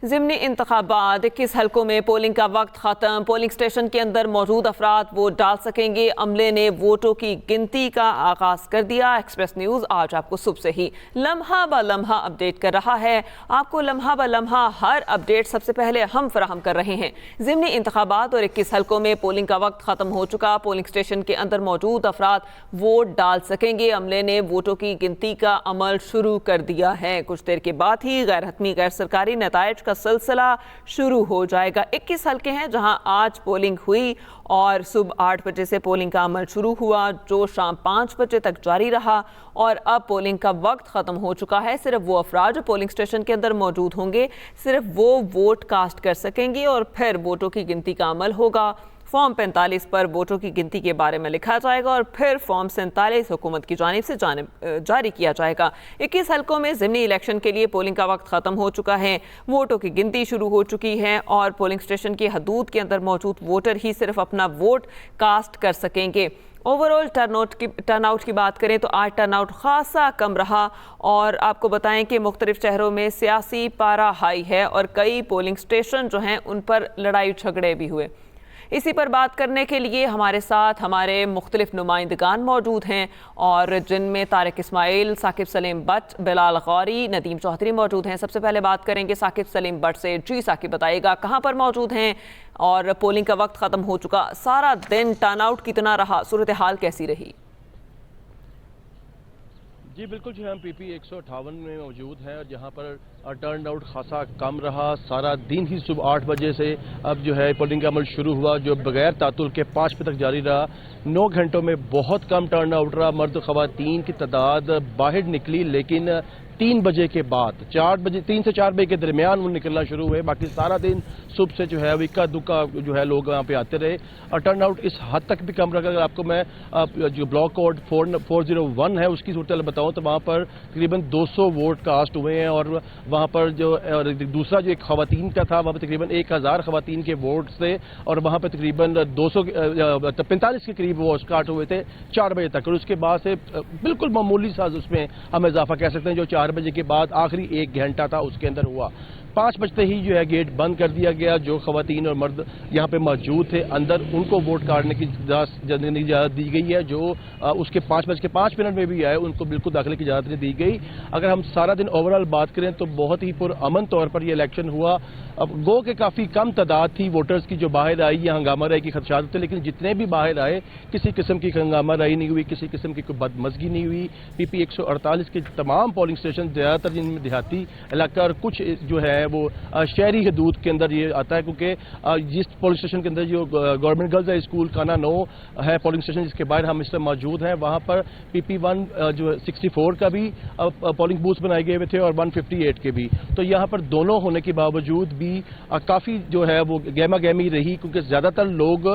ضمنی انتخابات 21 حلقوں میں پولنگ کا وقت ختم۔ پولنگ سٹیشن کے اندر موجود افراد ووٹ ڈال سکیں گے۔ عملے نے ووٹوں کی گنتی کا آغاز کر دیا۔ ایکسپریس نیوز آج آپ کو صبح سے ہی لمحہ بہ لمحہ اپڈیٹ کر رہا ہے۔ آپ کو لمحہ بہ لمحہ ہر اپڈیٹ سب سے پہلے ہم فراہم کر رہے ہیں۔ ضمنی انتخابات اور 21 حلقوں میں پولنگ کا وقت ختم ہو چکا۔ پولنگ سٹیشن کے اندر موجود افراد ووٹ ڈال سکیں گے۔ عملے نے ووٹوں کی گنتی کا عمل شروع کر دیا ہے۔ کچھ دیر کے بعد ہی غیر حتمی غیر سرکاری نتائج کا سلسلہ شروع ہو جائے گا۔ 21 حلقے ہیں جہاں آج پولنگ ہوئی اور صبح 8 بجے سے پولنگ کا عمل شروع ہوا جو شام 5 بجے تک جاری رہا، اور اب پولنگ کا وقت ختم ہو چکا ہے۔ صرف وہ افراد جو پولنگ سٹیشن کے اندر موجود ہوں گے صرف وہ ووٹ کاسٹ کر سکیں گے اور پھر ووٹوں کی گنتی کا عمل ہوگا۔ فارم 45 پر ووٹوں کی گنتی کے بارے میں لکھا جائے گا اور پھر فارم 47 حکومت کی جانب سے جاری کیا جائے گا۔ 21 حلقوں میں ضمنی الیکشن کے لیے پولنگ کا وقت ختم ہو چکا ہے۔ ووٹوں کی گنتی شروع ہو چکی ہے اور پولنگ سٹیشن کی حدود کے اندر موجود ووٹر ہی صرف اپنا ووٹ کاسٹ کر سکیں گے۔ اوورآل ٹرن آؤٹ کی بات کریں تو آج ٹرن آؤٹ خاصا کم رہا، اور آپ کو بتائیں کہ مختلف شہروں میں سیاسی پارا ہائی ہے اور کئی پولنگ سٹیشن جو ہیں ان پر لڑائی جھگڑے بھی ہوئے۔ اسی پر بات کرنے کے لیے ہمارے ساتھ ہمارے مختلف نمائندگان موجود ہیں، اور جن میں طارق اسماعیل، ثاقب سلیم بٹ، بلال غوری، ندیم چودھری موجود ہیں۔ سب سے پہلے بات کریں گے ثاقب سلیم بٹ سے۔ جی ثاقب، بتائیے گا کہاں پر موجود ہیں اور پولنگ کا وقت ختم ہو چکا، سارا دن ٹرن آؤٹ کتنا رہا، صورتحال کیسی رہی؟ جی بالکل، جو ہم پی پی 158 میں موجود ہیں اور جہاں پر ٹرن آؤٹ خاصا کم رہا۔ سارا دن ہی صبح 8 بجے سے اب جو ہے پولنگ کا عمل شروع ہوا جو بغیر تعطل کے 5 بجے تک جاری رہا۔ 9 گھنٹوں میں بہت کم ٹرن آؤٹ رہا۔ مرد و خواتین کی تعداد باہر نکلی، لیکن 3 بجے کے بعد 3 سے 4 بجے کے درمیان وہ نکلنا شروع ہوئے۔ باقی سارا دن صبح سے جو ہے اکا دکا جو ہے لوگ یہاں پہ آتے رہے، اور ٹرن آؤٹ اس حد تک بھی کم رہا۔ اگر آپ کو میں جو بلاک کوڈ 401 ہے اس کی صورتحال بتاؤں تو وہاں پر تقریباً 200 ووٹ کاسٹ ہوئے ہیں، اور وہاں پر جو دوسرا جو ایک خواتین کا تھا وہاں پہ تقریباً 1000 خواتین کے ووٹ تھے، اور وہاں پہ تقریباً 245 کے قریب ووٹ کاسٹ ہوئے تھے 4 بجے تک، اور اس کے بعد سے بالکل معمولی سا اس میں ہم اضافہ کہہ سکتے ہیں جو 4 بجے کے بعد آخری 1 گھنٹہ تھا اس کے اندر ہوا۔ 5 بجتے ہی جو ہے گیٹ بند کر دیا گیا۔ جو خواتین اور مرد یہاں پہ موجود تھے اندر ان کو ووٹ کاٹنے کی اجازت دی گئی ہے، جو اس کے 5:05 میں بھی آئے ان کو بالکل داخلے کی اجازت نہیں دی گئی۔ اگر ہم سارا دن اوورآل بات کریں تو بہت ہی پرامن طور پر یہ الیکشن ہوا۔ اب گو کہ کافی کم تعداد تھی ووٹرز کی جو باہر آئی یا ہنگامہ رائی کی خدشات تھے، لیکن جتنے بھی باہر آئے کسی قسم کی ہنگامہ رائی نہیں ہوئی، کسی قسم کی کوئی بدمزگی نہیں ہوئی۔ پی پی 148 کے تمام پولنگ سٹیشن زیادہ تر جن میں دیہاتی علاقہ اور کچھ جو ہے وہ شہری حدود کے اندر یہ آتا ہے، کیونکہ جس پولنگ سٹیشن کے اندر جو گورنمنٹ گرلز ہائی اسکول کانا 9 ہے پولنگ سٹیشن جس کے باہر ہم اس سے موجود ہیں، وہاں پر پی پی 1 جو 64 کا بھی پولنگ بوتھ بنائے گئے ہوئے تھے اور 158 کے بھی، تو یہاں پر دونوں ہونے کے باوجود بھی کافی جو ہے وہ گہما گہمی رہی، کیونکہ زیادہ تر لوگ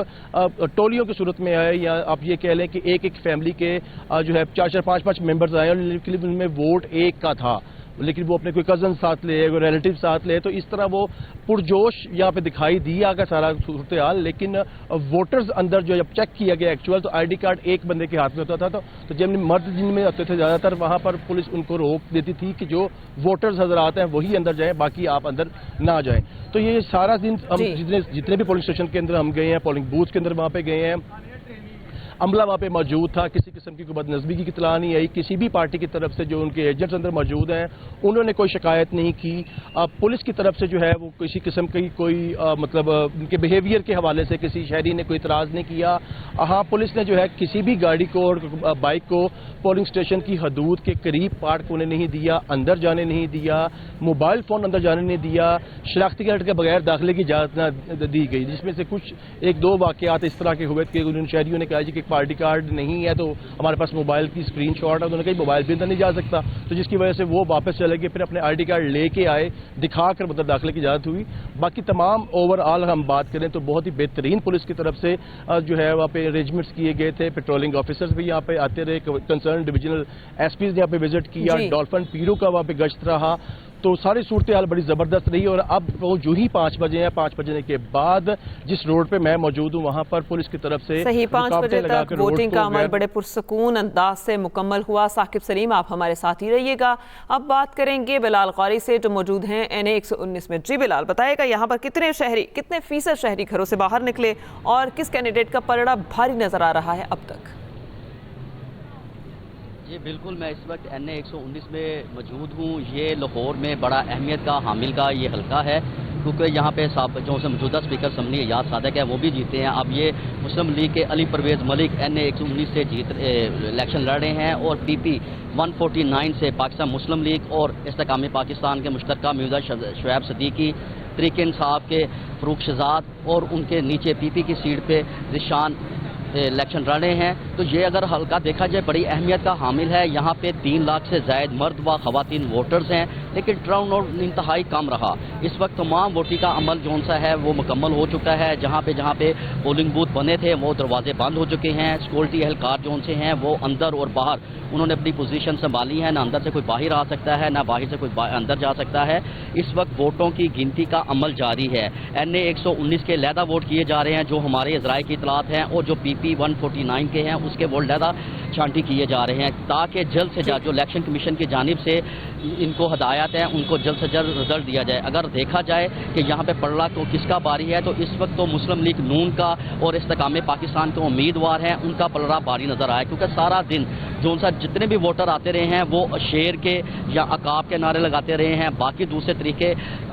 ٹولیوں کی صورت میں آئے، یا آپ یہ کہہ لیں کہ ایک فیملی کے جو ہے 4-4 5-5 ممبرز آئے، اور ان میں ووٹ ایک کا تھا، لیکن وہ اپنے کوئی کزن ساتھ لے، کوئی ریلیٹیو ساتھ لے، تو اس طرح وہ پرجوش یہاں پہ دکھائی دیا گیا سارا صورتحال۔ لیکن ووٹرز اندر جو جب چیک کیا گیا ایکچوئل تو آئی ڈی کارڈ ایک بندے کے ہاتھ میں ہوتا تھا، تو جب مرد جن میں ہوتے تھے زیادہ تر وہاں پر پولیس ان کو روک دیتی تھی کہ جو ووٹرز حضرات ہیں وہی اندر جائیں، باقی آپ اندر نہ جائیں۔ تو یہ سارا دن ہم جتنے بھی پولنگ اسٹیشن کے اندر ہم گئے ہیں، پولنگ بوتھ کے اندر وہاں پہ گئے ہیں، عملہ وہاں پہ موجود تھا، کسی قسم کی کوئی بدنظمی کی اطلاع نہیں آئی۔ کسی بھی پارٹی کی طرف سے جو ان کے ایجنٹس اندر موجود ہیں انہوں نے کوئی شکایت نہیں کی۔ پولیس کی طرف سے جو ہے وہ کسی قسم کی کوئی مطلب ان کے بیہیویئر کے حوالے سے کسی شہری نے کوئی اعتراض نہیں کیا۔ ہاں، پولیس نے جو ہے کسی بھی گاڑی کو اور بائک کو پولنگ سٹیشن کی حدود کے قریب پارک ہونے نہیں دیا، اندر جانے نہیں دیا، موبائل فون اندر جانے نہیں دیا، شناختی کارڈ کے بغیر داخلے کی اجازت نہ دی گئی، جس میں سے کچھ 1-2 واقعات اس طرح کے ہوئے کہ ان شہریوں نے کہا کہ آئی ڈی کارڈ نہیں ہے تو ہمارے پاس موبائل کی اسکرین شاٹ ہے، انہوں نے کہا موبائل بھی اندر نہیں جا سکتا، تو جس کی وجہ سے وہ واپس چلے گئے، پھر اپنے آئی ڈی کارڈ لے کے آئے، دکھا کر مطلب داخلے کی اجازت ہوئی۔ باقی تمام اوور آل ہم بات کریں تو بہت ہی بہترین پولیس کی طرف سے جو ہے وہاں پہ ارینجمنٹس کیے گئے تھے، پیٹرولنگ آفیسرز بھی یہاں پہ آتے رہے، کنسرن ڈویژنل ایس پیز نے یہاں پہ وزٹ کیا، ڈولفن پیرو کا وہاں پہ گشت رہا، तो सारी सूरत हाल बड़ी ज़बरदस्त रही और अब वो जो ही 5 बजे हैं, 5 बजने के बाद जिस रोड पे मैं मौजूद हूँ वहाँ पर पुलिस की तरफ से सही 5 बजे तक वोटिंग का अमल बड़े पुरसकून अंदाज से मुकम्मल हुआ। साकिब सलीम, आप हमारे साथ ही रहिएगा। अब बात करेंगे बिलाल कारी से जो मौजूद हैं NA 119 में। जी बिलाल, बताएगा यहाँ पर कितने फीसद शहरी घरों से बाहर निकले और किस कैंडिडेट का पलड़ा भारी नजर आ रहा है अब तक? जी बिल्कुल, मैं इस वक्त NA 119 में मौजूद हूँ। ये लाहौर में बड़ा अहमियत का हामिल का ये हल्का है, क्योंकि यहाँ पे जो से मौजूदा स्पीकर असम्बली एजाज सादिक है वो भी जीते हैं। अब ये मुस्लिम लीग के अली परवेज़ मलिक NA 119 से इलेक्शन लड़ रहे हैं और PP 149 से पाकिस्तान मुस्लिम लीग और इस्तेकाम पाकिस्तान के मुश्तरका उम्मीदवार शुएब सदीकी, तहरीक इंसाफ के फरूख शहजाद और उनके नीचे PP की सीट पे रिशान इलेक्शन लड़ रहे हैं। तो ये अगर हल्का देखा जाए बड़ी अहमियत का हामिल है। यहाँ पे 3 लाख से ज़ायद मर्द व ख़वातीन वोटर्स हैं, लेकिन टर्नआउट इंतहाई कम रहा। इस वक्त तमाम वोटिंग का अमल जौन सा है वो मुकम्मल हो चुका है। जहाँ पे पोलिंग बूथ बने थे वो दरवाजे बंद हो चुके हैं। सिक्योरिटी एहलकार जौन से हैं वो अंदर और बाहर उन्होंने अपनी पोजीशन संभाली है। ना अंदर से कोई बाहर आ सकता है, ना बाहर से कोई अंदर जा सकता है। इस वक्त वोटों की गिनती का अमल जारी है। NA 119 के लहदा वोट किए जा रहे हैं जो हमारे इजराए की इतलात हैं, और जो PP 149 के हैं उसके वोट लहदा छांटी किए जा रहे हैं, ताकि जल्द से जल्द जो इलेक्शन कमीशन की जानिब से इनको हदायत है उनको जल्द से जल्द रिजल्ट दिया जाए। अगर देखा जाए कि यहाँ पे पलड़ा तो किसका बारी है, तो इस वक्त तो मुस्लिम लीग नून का और इस्तेकाम पाकिस्तान के उम्मीदवार हैं उनका पलड़ा भारी नजर आया, क्योंकि सारा दिन जो सा जितने भी वोटर आते रहे हैं वो शेर के या अकाब के नारे लगाते रहे हैं। बाकी दूसरे तरीके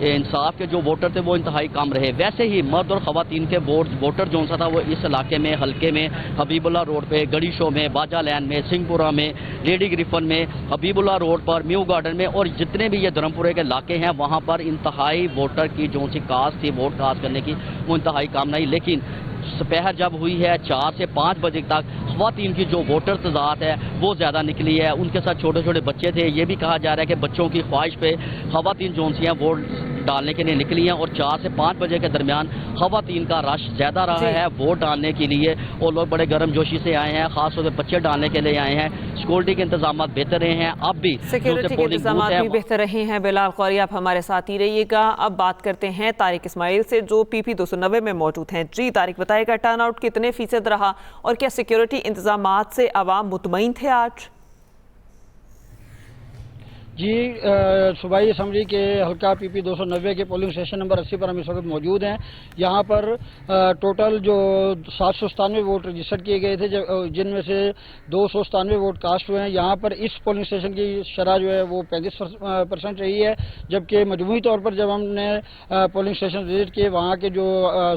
इंसाफ के जो वोटर थे वो इंतहाई कम रहे। वैसे ही मर्द और ख़वातीन के वोटर जो सा था वो इस इलाके में हल्के में हबीबुल्ला रोड पे, गड़ी शो में, बाजा लैन में, सिंहपुरा में, लेडी ग्रिफन में, हबीबुल्ला रोड पर, म्यू गार्डन में और जितने भी ये धर्मपुरे के इलाके हैं वहाँ पर इंतहाई वोटर की जो सी कास्ट थी वोट कास्ट करने की वो इंतहाई कम नहीं। लेकिन दोपहर जब हुई है 4 से 5 बजे तक ख़वातीन की जो वोटर तादाद है वो ज़्यादा निकली है। उनके साथ छोटे छोटे बच्चे थे। ये भी कहा जा रहा है कि बच्चों की ख्वाहिश पे ख़वातीन जो सी हैं वोट डालने के लिए निकली हैं, और 4 से 5 बजे के दरमियान ख़वातीन का रश ज़्यादा रहा है वोट डालने के लिए, और लोग बड़े गर्म जोशी से आए हैं, ख़ासतौर पर बच्चे डालने के लिए आए हैं। सिक्योरिटी के इंतजाम बेहतर रहे हैं, अब भी सिक्योरिटी के इंतजाम भी बेहतर रहे हैं। बिलाल कारी, आप हमारे साथ ही रहिएगा। अब बात करते हैं तारिक इस्माइल से जो PP 290 में मौजूद हैं। जी तारिक, बताएगा टर्नआउट कितने फीसद रहा और क्या सिक्योरिटी इंतजामात से आवाम मुतमईन थे आज? जी, सूबाई असम्बली के हल्का PP 290 के पोलिंग स्टेशन नंबर 80 पर हम इस वक्त मौजूद हैं। यहाँ पर टोटल जो 797 वोट रजिस्टर किए गए थे, जिनमें से 297 वोट कास्ट हुए हैं। यहाँ पर इस पोलिंग स्टेशन की शरह जो है वो 35% रही है, जबकि मजमूई तौर पर जब हमने पोलिंग स्टेशन विजिट किए वहाँ के जो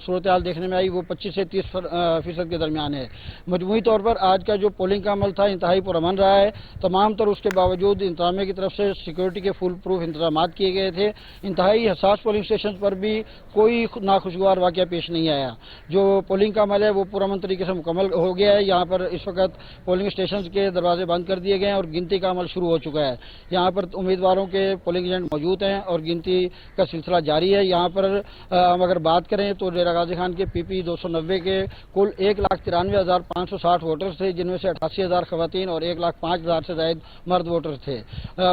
सूरत हाल देखने में आई वो 25 से 30% के दरमियान है। मजमूई तौर पर आज का जो पोलिंग का अमल था इंतहाई पुरअमन रहा है। तमाम तर उसके बावजूद इंतजामिया की तरफ से सिक्योरिटी के फुल प्रूफ इंतजाम किए गए थे। इंतहाई हसास पोलिंग स्टेशन पर भी कोई नाखुशगवार वाक़या पेश नहीं आया। जो पोलिंग का अमल है वो पुरअमन तरीके से मुकम्मल हो गया है। यहाँ पर इस वक्त पोलिंग स्टेशन के दरवाजे बंद कर दिए गए हैं और गिनती का अमल शुरू हो चुका है। यहाँ पर उम्मीदवारों के पोलिंग एजेंट मौजूद हैं और गिनती का सिलसिला जारी है। यहाँ पर हम अगर बात करें तो डेरा गाजी खान के PP 290 के कुल 1,93,560 वोटर्स थे, जिनमें से 88,000 ख़वातीन और 1,05,000 से ज़ायद मर्द वोटर्स थे।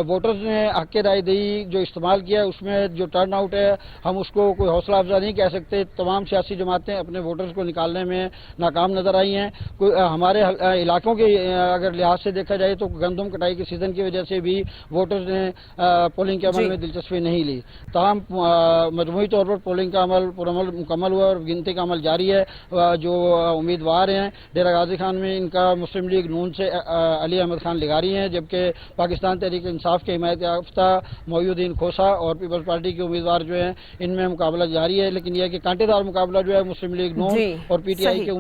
वोटर्स ने हक़ राय दही जो इस्तेमाल किया उसमें जो टर्न आउट है हम उसको कोई हौसला अफजा नहीं कह सकते। तमाम सियासी जमातें अपने वोटर्स को निकालने में नाकाम नजर आई हैं। हमारे इलाकों के अगर लिहाज से देखा जाए तो गंदम कटाई के सीजन की वजह से भी वोटर्स ने पोलिंग के अमल में दिलचस्पी नहीं ली। ताहम मजमूई तौर पर पोलिंग का अमल मुकम्मल हुआ और गिनती का अमल जारी है। जो उम्मीदवार हैं डेरा गाजी खान में इनका मुस्लिम लीग नून से अली अहमद खान लिगारी हैं, जबकि पाकिस्तान तहरीक इंसाफ के हिमायत याफ्ता मोयुद्दीन खोसा और पीपल्स पार्टी के उम्मीदवार जो हैं इनमें मुकाबला जारी है। लेकिन यह कि कांटेदार मुकाबला जो है मुस्लिम लीग नून और PTI के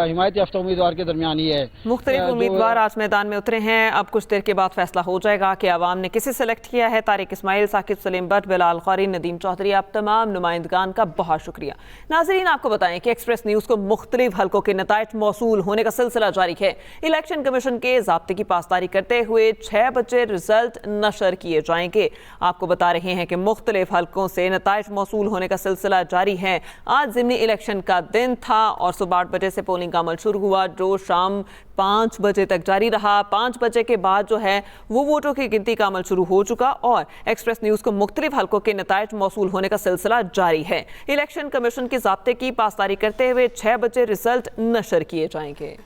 हिमायत याफ्ता उम्मीदवार के दरमियान ही है। मुख्तलिफ उम्मीदवार आज मैदान में उतरे हैं। अब कुछ देर के बाद फैसला हो जाएगा कि आवाम ने किसे सेलेक्ट किया है। तारिक इस्माइल, साकिब सलीम भट्ट, बिलाल कारी, नदीम चौधरी, आप तमाम नुमाइंदगान का बहुत शुक्रिया। नाज़रीन, आपको बताएं कि एक्सप्रेस न्यूज़ को मुख्तलिफ हल्कों के नताइज मौसूल होने का सिलसिला जारी है। इलेक्शन कमीशन के ज़ाब्ते की पासदारी करते हुए 6 बजे रिजल्ट नशर किए जाएंगे। आपको बता रहे हैं कि मुख्तलिफ हलकों से नताइज मौसूल होने का सिलसिला जारी है। आज ज़िमनी इलेक्शन का दिन था और सुबह 8 बजे से पोलिंग का अमल शुरू हुआ, जो शाम 5 बजे तक जारी रहा। 5 बजे के बाद जो है वो वोटों की गिनती का अमल शुरू हो चुका और एक्सप्रेस न्यूज़ को मुख्तलिफ हलकों के नताइज मौसूल होने का सिलसिला जारी है। इलेक्शन कमीशन के ज़ाब्ते की पासदारी करते हुए 6 बजे रिजल्ट नशर किए जाएंगे।